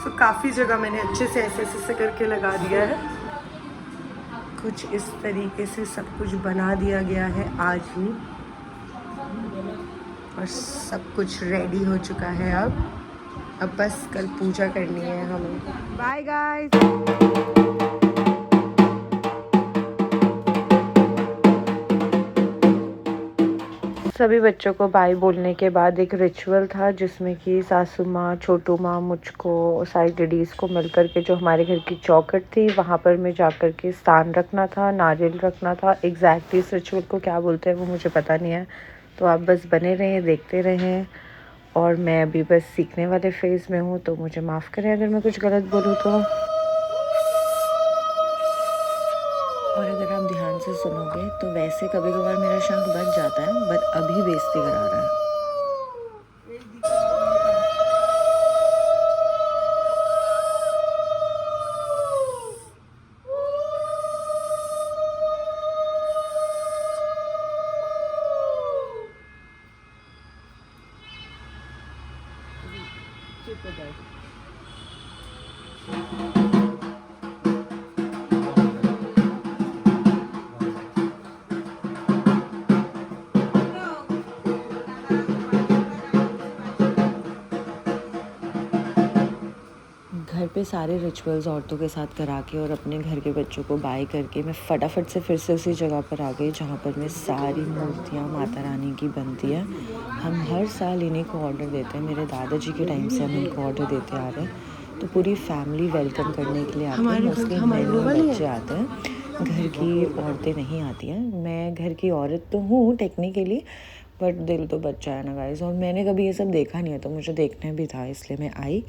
सो काफ़ी जगह मैंने अच्छे से ऐसे करके लगा दिया है। कुछ इस तरीके से सब कुछ बना दिया गया है आज ही, और सब कुछ रेडी हो चुका है। अब बस कल पूजा करनी है हमें। Bye guys. सभी बच्चों को बाय बोलने के बाद एक रिचुअल था जिसमें कि सासू माँ, छोटू माँ, मुझको, सारी लेडीज़ को मिलकर के जो हमारे घर की चौखट थी वहाँ पर मैं जाकर के स्थान रखना था, नारियल रखना था। एग्जैक्टली इस रिचुअल को क्या बोलते हैं वो मुझे पता नहीं है, तो आप बस बने रहें, देखते रहें। और मैं अभी बस सीखने वाले फेज़ में हूँ, तो मुझे माफ़ करें अगर मैं कुछ गलत बोलूँ तो। और अगर आप ध्यान से सुनोगे तो वैसे कभी कभार मेरा शंख बज जाता है, बट अभी बेइज्जती करा रहा है। घर पे सारे रिचुअल्स औरतों के साथ करा के और अपने घर के बच्चों को बाय करके मैं फटाफट से फिर से उसी जगह पर आ गई जहाँ पर मैं सारी मूर्तियाँ माता रानी की बनती है। हम हर साल इन्हीं को ऑर्डर देते हैं, मेरे दादाजी के टाइम से हम इनको ऑर्डर देते आ रहे हैं। तो पूरी फैमिली वेलकम करने के लिए आते हैं, मोस्टली मेरे बच्चे आते हैं, घर की औरतें नहीं आती हैं। मैं घर की औरत तो हूँ टेक्निकली, बट दिल तो बच्चा है ना गाइस, और मैंने कभी ये सब देखा नहीं है तो मुझे देखने भी था, इसलिए मैं आई।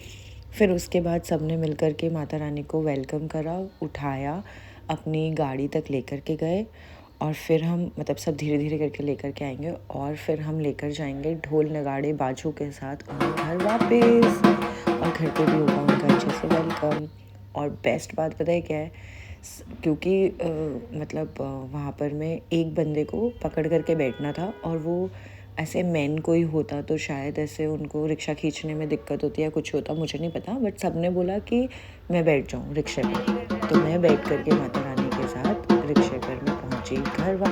फिर उसके बाद सब ने मिल कर के माता रानी को वेलकम करा, उठाया, अपनी गाड़ी तक लेकर के गए, और फिर हम मतलब सब धीरे धीरे करके लेकर के आएंगे, और फिर हम लेकर जाएंगे ढोल नगाड़े बाजू के साथ उन्हें घर वापस, और घर पे भी होगा उनका अच्छे से वेलकम। और बेस्ट बात पता है क्या है, क्योंकि मतलब वहाँ पर मैं एक बंदे को पकड़ करके बैठना था, और वो ऐसे मैन कोई होता तो शायद ऐसे उनको रिक्शा खींचने में दिक्कत होती है, कुछ होता मुझे नहीं पता, बट सबने बोला कि मैं बैठ जाऊँ रिक्शे पर, तो मैं बैठ करके माता रानी के साथ रिक्शे पर मैं पहुँची घर।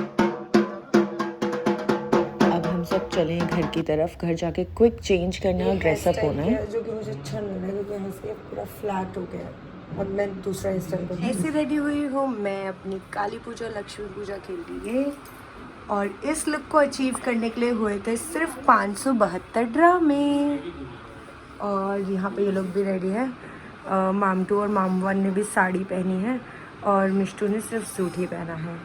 अब हम सब चले घर की तरफ, घर जाके क्विक चेंज करना और ड्रेसअप होना है, जो कि मुझे अच्छा नहीं लगा क्योंकि हंसी पूरा फ्लैट हो गया। अब मैं दूसरा स्टाइल ऐसे रेडी हुई हूँ मैं अपनी काली पूजा लक्ष्मी पूजा के लिए, और इस लुक को अचीव करने के लिए हुए थे सिर्फ 572 ड्रामे। और यहाँ पे ये लोग भी रेडी है, माम2 और माम1 ने भी साड़ी पहनी है, और मिष्टू ने सिर्फ सूट ही पहना है।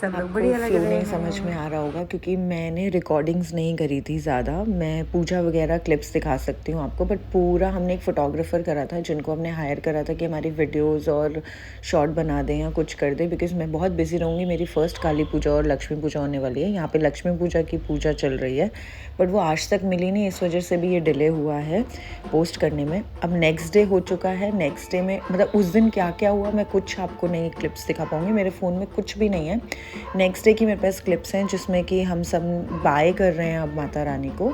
सब लोग बढ़िया लग रहे हैं। समझ में आ रहा होगा क्योंकि मैंने रिकॉर्डिंग्स नहीं करी थी ज़्यादा, मैं पूजा वगैरह क्लिप्स दिखा सकती हूँ आपको, बट पूरा हमने एक फ़ोटोग्राफ़र करा था जिनको हमने हायर करा था कि हमारी वीडियोस और शॉर्ट बना दें या कुछ कर दें, बिकॉज़ मैं बहुत बिजी रहूँगी। मेरी फ़र्स्ट काली पूजा और लक्ष्मी पूजा होने वाली है, यहाँ पर लक्ष्मी पूजा की पूजा चल रही है, बट वो आज तक मिली नहीं, इस वजह से भी ये डिले हुआ है पोस्ट करने में। अब नेक्स्ट डे हो चुका है, नेक्स्ट डे में मतलब उस दिन क्या क्या हुआ मैं कुछ आपको नहीं क्लिप्स दिखा पाऊँगी, मेरे फ़ोन में कुछ भी नहीं है। नेक्स्ट डे की मेरे पास क्लिप्स हैं जिसमें कि हम सब बाय कर रहे हैं अब माता रानी को।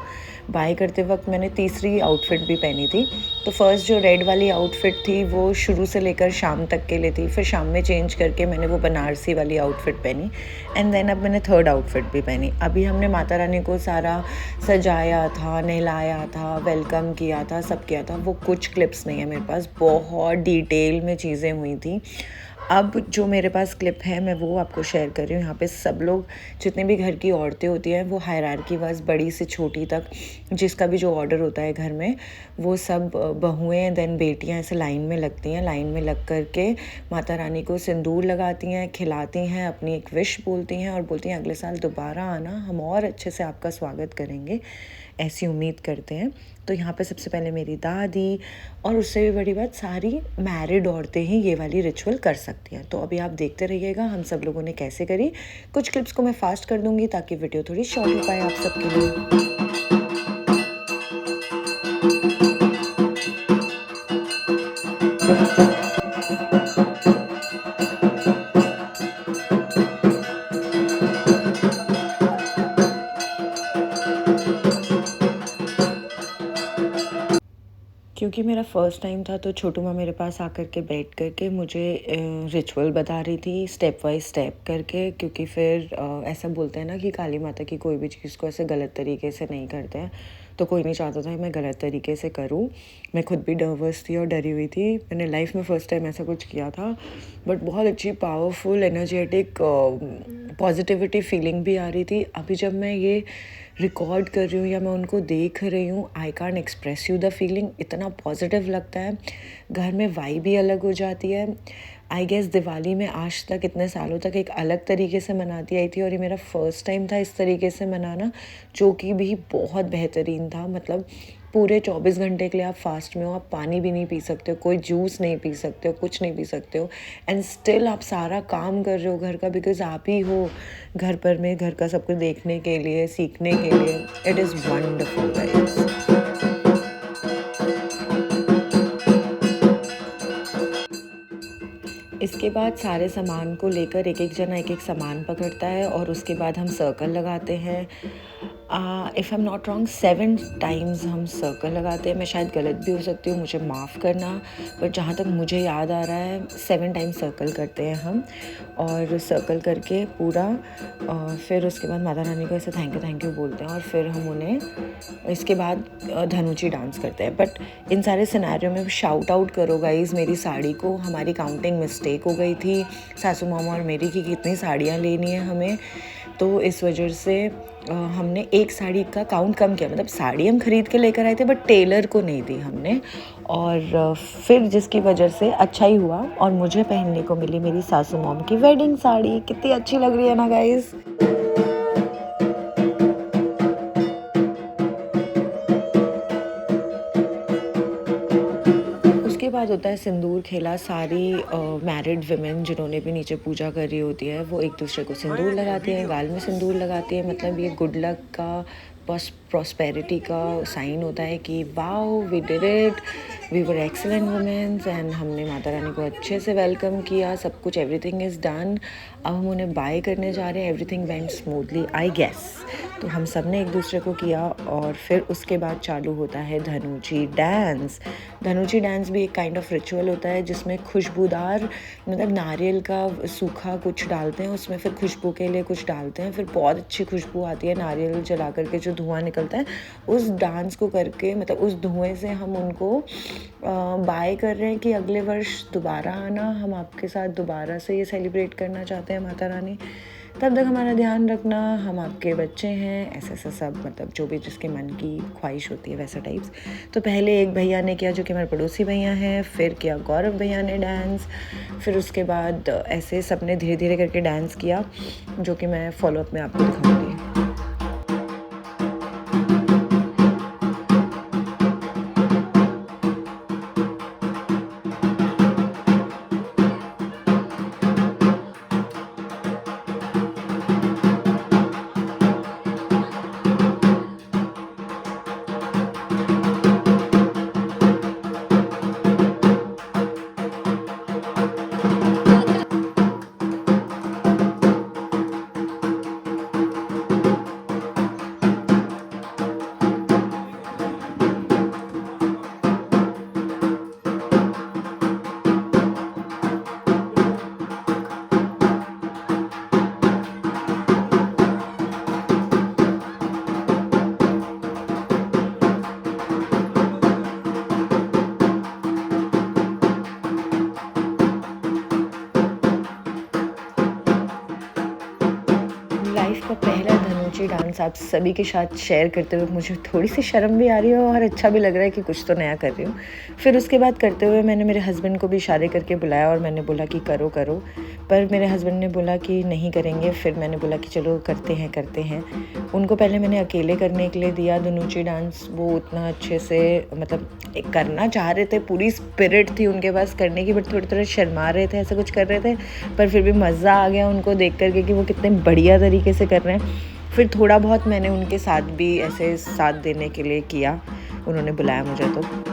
बाय करते वक्त मैंने तीसरी आउटफिट भी पहनी थी, तो फर्स्ट जो रेड वाली आउटफिट थी वो शुरू से लेकर शाम तक के लिए थी, फिर शाम में चेंज करके मैंने वो बनारसी वाली आउटफिट पहनी, एंड देन अब मैंने थर्ड आउटफिट भी पहनी। अभी हमने माता रानी को सारा सजाया था, नहलाया था, वेलकम किया था, सब किया था, वो कुछ क्लिप्स नहीं है मेरे पास, बहुत डिटेल में चीज़ें हुई थी। अब जो मेरे पास क्लिप है मैं वो आपको शेयर कर रही हूँ। यहाँ पे सब लोग जितने भी घर की औरतें होती हैं वो हायरार्की वाइज बड़ी से छोटी तक जिसका भी जो ऑर्डर होता है घर में, वो सब बहुएं देन बेटियाँ ऐसे लाइन में लगती हैं, लाइन में लग कर के माता रानी को सिंदूर लगाती हैं, खिलाती हैं, अपनी एक विश बोलती हैं और बोलती हैं अगले साल दोबारा आना, हम और अच्छे से आपका स्वागत करेंगे, ऐसी उम्मीद करते हैं। तो यहाँ पे सबसे पहले मेरी दादी, और उससे भी बड़ी बात सारी मैरिड औरतें ही ये वाली रिचुअल कर सकती हैं। तो अभी आप देखते रहिएगा हम सब लोगों ने कैसे करी। कुछ क्लिप्स को मैं फास्ट कर दूंगी ताकि वीडियो थोड़ी शॉर्ट हो पाए आप सबके लिए। क्योंकि मेरा फर्स्ट टाइम था तो छोटू माँ मेरे पास आकर के बैठ कर के मुझे रिचुअल बता रही थी स्टेप बाय स्टेप करके, क्योंकि फिर ऐसा बोलते हैं ना कि काली माता की कोई भी चीज़ को ऐसे गलत तरीके से नहीं करते हैं, तो कोई नहीं चाहता था कि मैं गलत तरीके से करूं। मैं खुद भी नर्वस थी और डरी हुई थी, मैंने लाइफ में फ़र्स्ट टाइम ऐसा कुछ किया था, बट बहुत अच्छी पावरफुल एनर्जेटिक पॉजिटिविटी फीलिंग भी आ रही थी। अभी जब मैं ये रिकॉर्ड कर रही हूँ या मैं उनको देख रही हूँ, I can't express you the feeling, इतना पॉजिटिव लगता है। घर में वाइब भी अलग हो जाती है। आई गेस दिवाली में आज तक इतने सालों तक एक अलग तरीके से मनाती आई थी और ये मेरा फर्स्ट टाइम था इस तरीके से मनाना, जो कि भी बहुत बेहतरीन था। मतलब पूरे 24 घंटे के लिए आप फास्ट में हो, आप पानी भी नहीं पी सकते हो, कोई जूस नहीं पी सकते हो, कुछ नहीं पी सकते हो, एंड स्टिल आप सारा काम कर रहे हो घर का, बिकॉज आप ही हो घर पर में घर का सब कुछ देखने के लिए, सीखने के लिए। It is wonderful guys. इसके बाद सारे सामान को लेकर एक एक जना एक एक सामान पकड़ता है और उसके बाद हम सर्कल लगाते हैं। If I am not wrong 7 times हम सर्कल लगाते हैं। मैं शायद गलत भी हो सकती हूँ, मुझे माफ़ करना, बट जहाँ तक मुझे याद आ रहा है 7 टाइम्स सर्कल करते हैं हम। और सर्कल करके पूरा फिर उसके बाद माता रानी को ऐसे थैंक यू बोलते हैं और फिर हम उन्हें इसके बाद धनुची डांस करते हैं। बट इन सारे सिनेरियो में शाउट आउट करो गाइस मेरी साड़ी को। हमारी काउंटिंग मिस्टेक हो गई थी सासू मामा और मेरी की कितनी साड़ियाँ लेनी है हमें, तो इस वजह से हमने एक साड़ी का काउंट कम किया। मतलब साड़ी हम खरीद के लेकर आए थे बट टेलर को नहीं दी हमने, और फिर जिसकी वजह से अच्छा ही हुआ और मुझे पहनने को मिली मेरी सासू मॉम की वेडिंग साड़ी। कितनी अच्छी लग रही है ना गाइस। उसके बाद होता है सिंदूर खेला। सारी मैरिड विमेन जिन्होंने भी नीचे पूजा करी होती है वो एक दूसरे को सिंदूर लगाती हैं, गाल में सिंदूर लगाती है। मतलब ये गुड लक का, प्रॉस्पेरिटी का साइन होता है कि wow we did it, we were excellent womens, and हमने माता रानी को अच्छे से वेलकम किया, सब कुछ एवरीथिंग इज़ डन। अब हम उन्हें बाय करने जा रहे हैं। Everything went smoothly I guess. तो हम सब ने एक दूसरे को किया और फिर उसके बाद चालू होता है धनुची डांस। धनुची डांस भी एक काइंड ऑफ रिचुअल होता है जिसमें खुशबूदार, मतलब नारियल का सूखा कुछ डालते हैं उसमें, फिर खुशबू के लिए कुछ डालते हैं, फिर बहुत अच्छी खुशबू आती है नारियल जला करके जो धुआं निकलता है उस डांस को करके। मतलब उस धुएं से हम उनको बाय कर रहे हैं कि अगले वर्ष दोबारा आना, हम आपके साथ दोबारा से ये सेलिब्रेट करना चाहते हैं माता रानी, तब तक हमारा ध्यान रखना, हम आपके बच्चे हैं, ऐसा ऐसा सब, मतलब जो भी जिसके मन की ख्वाहिश होती है वैसा टाइप्स। तो पहले एक भैया ने किया जो कि हमारे पड़ोसी भैया हैं, फिर किया गौरव भैया ने डांस, फिर उसके बाद ऐसे सब ने धीरे धीरे करके डांस किया, जो कि मैं फॉलोअप में आपको दिखाऊंगी। लाइफ का पहला धनुची डांस आप सभी के साथ शेयर करते हुए मुझे थोड़ी सी शर्म भी आ रही है और अच्छा भी लग रहा है कि कुछ तो नया कर रही हूँ। फिर उसके बाद करते हुए मैंने मेरे हस्बैंड को भी इशारे करके बुलाया और मैंने बोला कि करो करो, पर मेरे हस्बैंड ने बोला कि नहीं करेंगे। फिर मैंने बोला कि चलो करते हैं। उनको पहले मैंने अकेले करने के लिए दिया धनुची डांस। वो उतना अच्छे से मतलब करना चाह रहे थे, पूरी स्पिरिट थी उनके पास करने की, बट थोड़े शर्मा रहे थे, ऐसा कुछ कर रहे थे, पर फिर भी मज़ा आ गया उनको देख करके कि वो कितने बढ़िया तरीके से कर रहे हैं। फिर थोड़ा बहुत मैंने उनके साथ भी ऐसे साथ देने के लिए किया, उन्होंने बुलाया मुझे तो।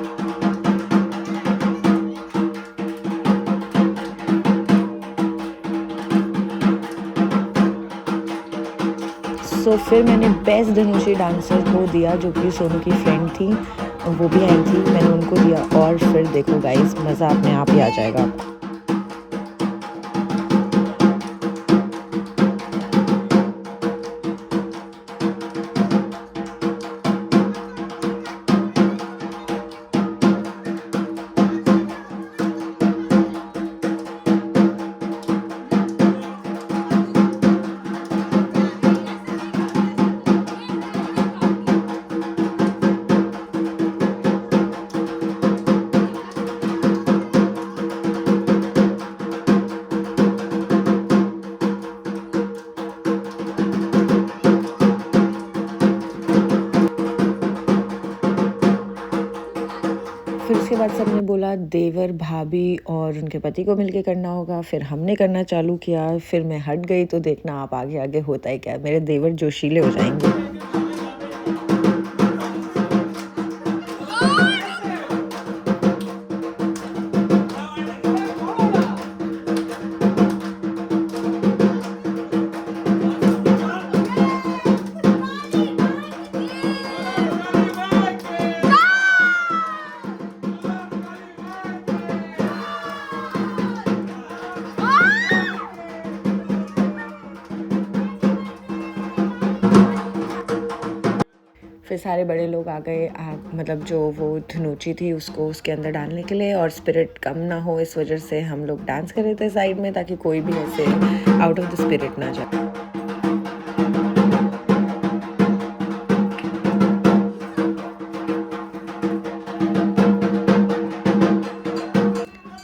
फिर मैंने बेस्ट धनुषी डांसर को दिया जो कि सोनू की फ्रेंड थी, वो भी आई थी, मैंने उनको दिया और फिर देखो गाइस, मज़ा अपने आप ही आ जाएगा आपको। फिर उसके बाद सबने बोला देवर भाभी और उनके पति को मिलके करना होगा, फिर हमने करना चालू किया, फिर मैं हट गई तो देखना आप आगे आगे होता है क्या, मेरे देवर जोशीले हो जाएंगे। फिर सारे बड़े लोग आ गए, मतलब जो वो धुनोची थी उसको उसके अंदर डालने के लिए, और स्पिरिट कम ना हो इस वजह से हम लोग डांस कर रहे थे साइड में, ताकि कोई भी ऐसे आउट ऑफ द स्पिरिट ना जाए।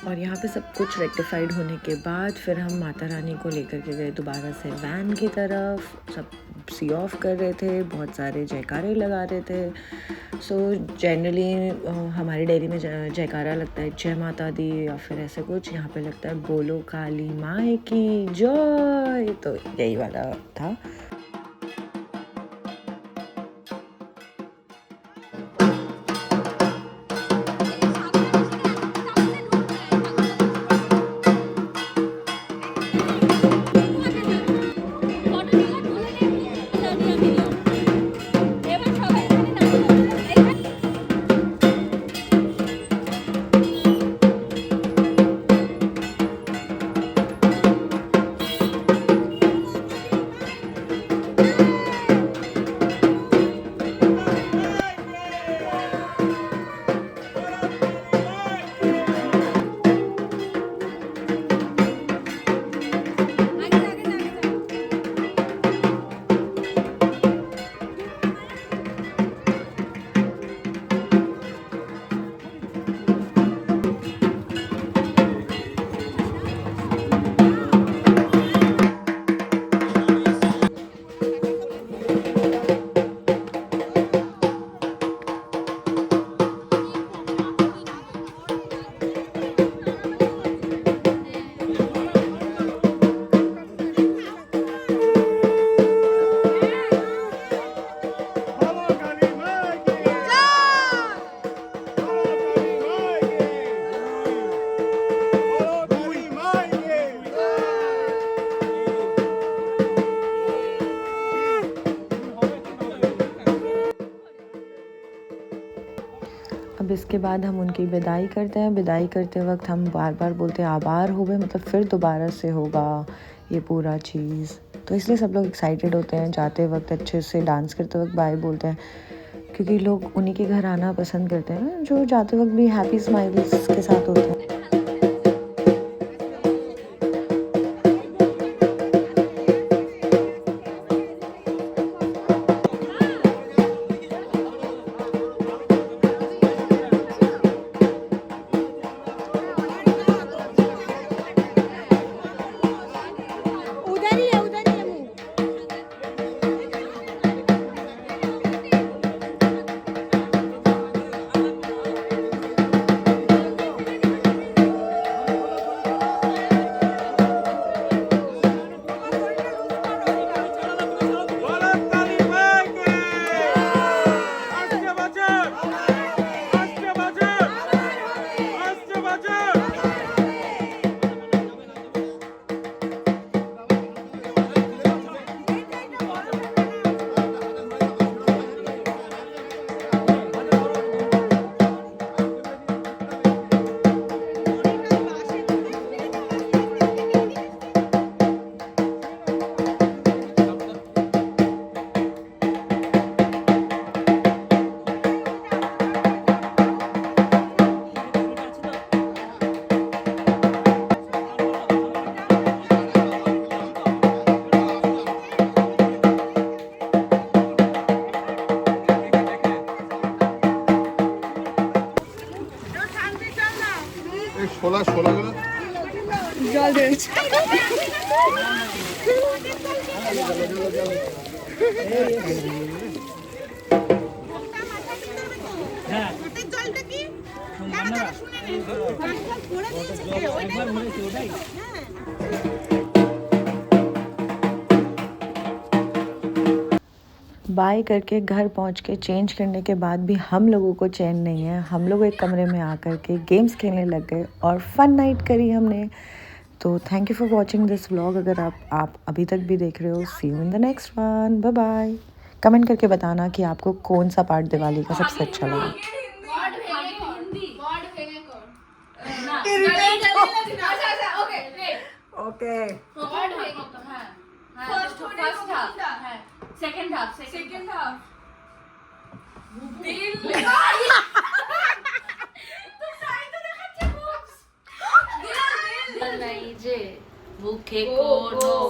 और यहाँ पे सब कुछ रेक्टिफाइड होने के बाद फिर हम माता रानी को लेकर के गए दोबारा से वैन की तरफ। सब सी ऑफ कर रहे थे, बहुत सारे जयकारे लगा रहे थे। सो जनरली हमारी डेयरी में जयकारा लगता है जय माता दी या फिर ऐसे कुछ, यहाँ पे लगता है बोलो काली माँ की जय, तो यही वाला था। अब इसके बाद हम उनकी विदाई करते हैं। विदाई करते वक्त हम बार बार बोलते हैं आभार हो गए, मतलब फिर दोबारा से होगा ये पूरा चीज़, तो इसलिए सब लोग एक्साइटेड होते हैं। जाते वक्त अच्छे से डांस करते वक्त बाय बोलते हैं, क्योंकि लोग उन्हीं के घर आना पसंद करते हैं ना, जो जाते वक्त भी हैप्पी स्माइल्स के साथ होते हैं। এই শোলা গুলো জল দিয়েছে बाय करके घर पहुंच के चेंज करने के बाद भी हम लोगों को चैन नहीं है। हम लोग एक कमरे में आकर के गेम्स खेलने लग गए और फन नाइट करी हमने। तो thank you for watching this vlog. अगर आप अभी तक भी देख रहे हो, see you in the next one, bye bye. Comment करके बताना कि आपको कौन सा पार्ट दिवाली का सबसे अच्छा लगा। Okay second half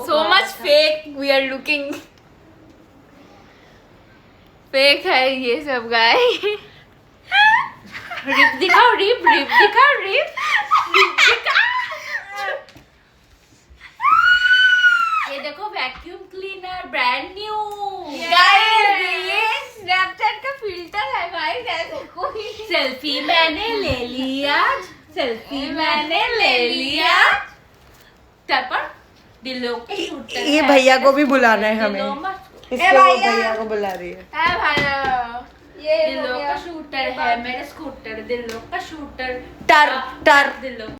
so much fake we are looking fake है ये सब गाय रिप दिखाओ रिप दिखा ये देखो vacuum cleaner brand new guys ये स्नैपचैट का फिल्टर है गाइस ऐसे कोई सेल्फी मैंने ले लिया टपर दिलों का शूटर ये भैया को भी बुलाना है हमें। इसको भैया को बुला रही है। भाई ये दिलों का शूटर है मेरे स्कूटर दिलों का शूटर टर दिलों